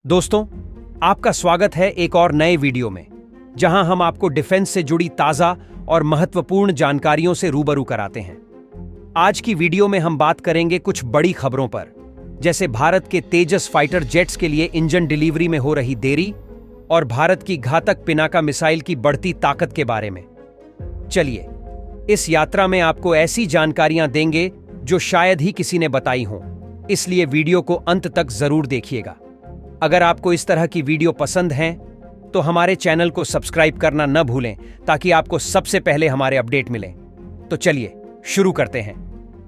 दोस्तों, आपका स्वागत है एक और नए वीडियो में, जहां हम आपको डिफेंस से जुड़ी ताज़ा और महत्वपूर्ण जानकारियों से रूबरू कराते हैं। आज की वीडियो में हम बात करेंगे कुछ बड़ी खबरों पर, जैसे भारत के तेजस फाइटर जेट्स के लिए इंजन डिलीवरी में हो रही देरी और भारत की घातक पिनाका मिसाइल की बढ़ती ताकत के बारे में। चलिए, इस यात्रा में आपको ऐसी जानकारियां देंगे जो शायद ही किसी ने बताई हों, इसलिए वीडियो को अंत तक जरूर देखिएगा। अगर आपको इस तरह की वीडियो पसंद हैं, तो हमारे चैनल को सब्सक्राइब करना न भूलें ताकि आपको सबसे पहले हमारे अपडेट मिलें। तो चलिए शुरू करते हैं।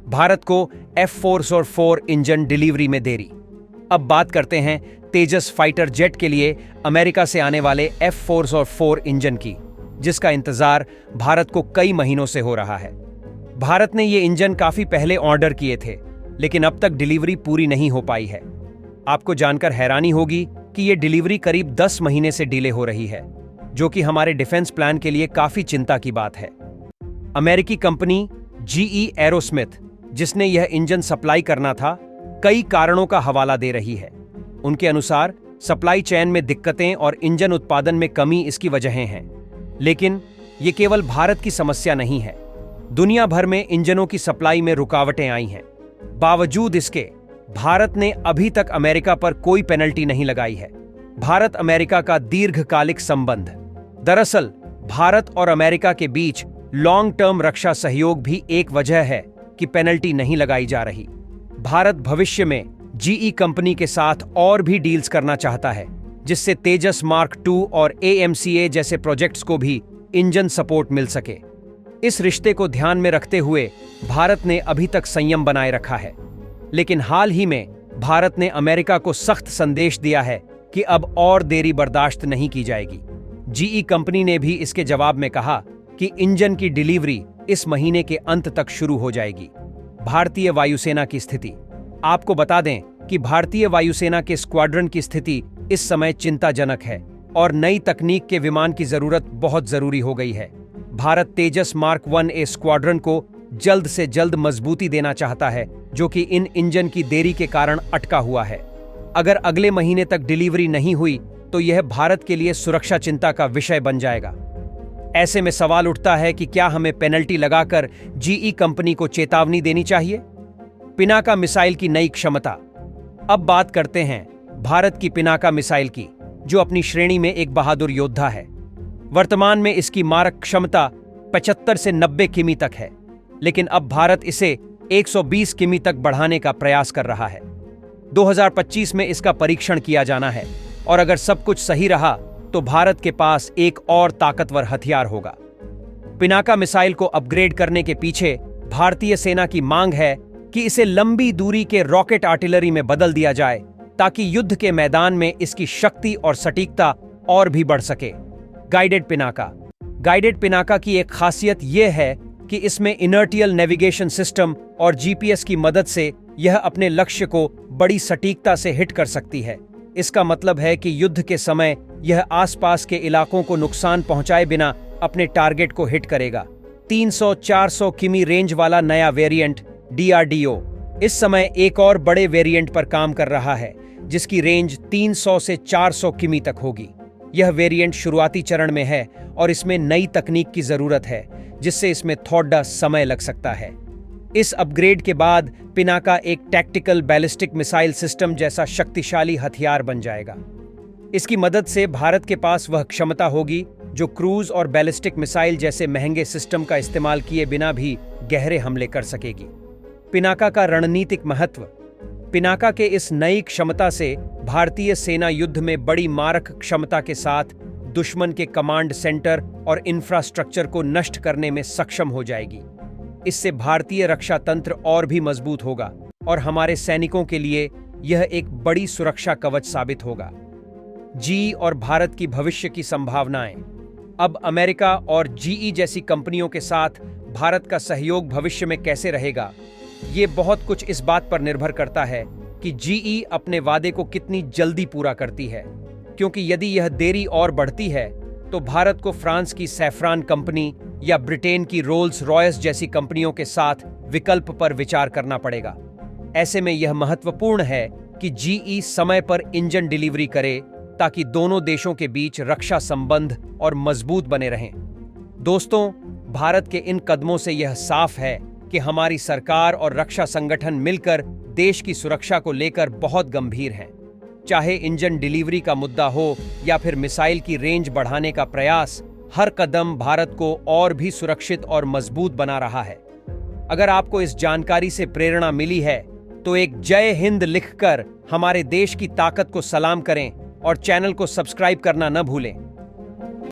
भारत को F-404 इंजन डिलीवरी में देरी। अब बात करते हैं तेजस फाइटर जेट के लिए अमेरिका से आने वाले F-404 इंजन की, जिसका इंतजार भारत को कई महीनों से हो रहा है। भारत ने ये इंजन काफी पहले ऑर्डर किए थे, लेकिन अब तक डिलीवरी पूरी नहीं हो पाई है। आपको जानकर हैरानी होगी कि ये डिलीवरी करीब 10 महीने से डिले हो रही है, जो कि हमारे डिफेंस प्लान के लिए काफी चिंता की बात है। अमेरिकी कंपनी GE एरोस्मिथ, जिसने यह इंजन सप्लाई करना था, कई कारणों का हवाला दे रही है। उनके अनुसार सप्लाई चेन में दिक्कतें और इंजन उत्पादन में कमी इसकी वजहें हैं। लेकिन ये केवल भारत की समस्या नहीं है। दुनिया भर में इंजनों की सप्लाई में रुकावटें आई हैं। बावजूद इसके भारत ने अभी तक अमेरिका पर कोई पेनल्टी नहीं लगाई है। भारत अमेरिका का दीर्घकालिक संबंध। दरअसल भारत और अमेरिका के बीच लॉन्ग टर्म रक्षा सहयोग भी एक वजह है कि पेनल्टी नहीं लगाई जा रही। भारत भविष्य में GE कंपनी के साथ और भी डील्स करना चाहता है, जिससे तेजस मार्क II और AMCA जैसे प्रोजेक्ट्स को भी इंजन सपोर्ट मिल सके। इस रिश्ते को ध्यान में रखते हुए भारत ने अभी तक संयम बनाए रखा है, लेकिन हाल ही में भारत ने अमेरिका को सख्त संदेश दिया है कि अब और देरी बर्दाश्त नहीं की जाएगी। GE कंपनी ने भी इसके जवाब में कहा कि इंजन की डिलीवरी इस महीने के अंत तक शुरू हो जाएगी। भारतीय वायुसेना की स्थिति। आपको बता दें कि भारतीय वायुसेना के स्क्वाड्रन की स्थिति इस समय चिंताजनक है और नई तकनीक के विमान की जरूरत बहुत जरूरी हो गई है। भारत तेजस मार्क 1A स्क्वाड्रन को जल्द से जल्द मजबूती देना चाहता है, जो कि इन इंजन की देरी के कारण अटका हुआ है। अगर अगले महीने तक डिलीवरी नहीं हुई तो यह भारत के लिए सुरक्षा चिंता का विषय बन जाएगा। ऐसे में सवाल उठता है कि क्या हमें पेनल्टी लगाकर GE कंपनी को चेतावनी देनी चाहिए? पिनाका मिसाइल की नई क्षमता। अब बात करते हैं भारत की पिनाका मिसाइल की, जो अपनी श्रेणी में एक बहादुर योद्धा है। वर्तमान में इसकी मारक क्षमता 75 से 90 किमी तक है, लेकिन अब भारत इसे 120 किमी तक बढ़ाने का प्रयास कर रहा है। 2025 में इसका परीक्षण किया जाना है और अगर सब कुछ सही रहा तो भारत के पास एक और ताकतवर हथियार होगा। पिनाका मिसाइल को अपग्रेड करने के पीछे भारतीय सेना की मांग है कि इसे लंबी दूरी के रॉकेट आर्टिलरी में बदल दिया जाए, ताकि युद्ध के मैदान में इसकी शक्ति और सटीकता और भी बढ़ सके। गाइडेड पिनाका की एक खासियत यह है कि इसमें इनर्टियल नेविगेशन सिस्टम और GPS की मदद से यह अपने लक्ष्य को बड़ी सटीकता से हिट कर सकती है। इसका मतलब है कि युद्ध के समय यह आसपास के इलाकों को नुकसान पहुंचाए बिना अपने टारगेट को हिट करेगा। 300-400 किमी रेंज वाला नया वेरिएंट DRDO इस समय एक और बड़े वेरिएंट पर काम कर रहा है, जिसकी रेंज 300 से 400 किमी तक होगी। यह वेरिएंट शुरुआती चरण में है और इसमें नई तकनीक की जरूरत है, जिससे इसमें थोड़ा समय लग सकता है। इस अपग्रेड के बाद पिनाका एक टैक्टिकल बैलिस्टिक मिसाइल सिस्टम जैसा शक्तिशाली हथियार बन जाएगा। इसकी मदद से भारत के पास वह क्षमता होगी जो क्रूज और बैलिस्टिक मिसाइल जैसे महंगे सिस्टम का इस्तेमाल किए बिना भी गहरे हमले कर सकेगी। पिनाका का रणनीतिक महत्व। पिनाका के इस नई क्षमता से भारतीय सेना युद्ध में बड़ी मारक क्षमता के साथ दुश्मन के कमांड सेंटर और इंफ्रास्ट्रक्चर को नष्ट करने में सक्षम हो जाएगी। इससे भारतीय रक्षा तंत्र और भी मजबूत होगा और हमारे सैनिकों के लिए यह एक बड़ी सुरक्षा कवच साबित होगा। GE और भारत की भविष्य की संभावनाएं। अब अमेरिका और GE जैसी कंपनियों के साथ भारत का सहयोग भविष्य में कैसे रहेगा, ये बहुत कुछ इस बात पर निर्भर करता है कि GE अपने वादे को कितनी जल्दी पूरा करती है, क्योंकि यदि यह देरी और बढ़ती है तो भारत को फ्रांस की सैफ्रान कंपनी या ब्रिटेन की रोल्स रॉयस जैसी कंपनियों के साथ विकल्प पर विचार करना पड़ेगा। ऐसे में यह महत्वपूर्ण है कि जीई समय पर इंजन डिलीवरी करे ताकि दोनों देशों के बीच रक्षा संबंध और मजबूत बने रहें। दोस्तों, भारत के इन कदमों से यह साफ है कि हमारी सरकार और रक्षा संगठन मिलकर देश की सुरक्षा को लेकर बहुत गंभीर हैं। चाहे इंजन डिलीवरी का मुद्दा हो या फिर मिसाइल की रेंज बढ़ाने का प्रयास, हर कदम भारत को और भी सुरक्षित और मजबूत बना रहा है। अगर आपको इस जानकारी से प्रेरणा मिली है तो एक जय हिंद लिखकर हमारे देश की ताकत को सलाम करें और चैनल को सब्सक्राइब करना न भूलें।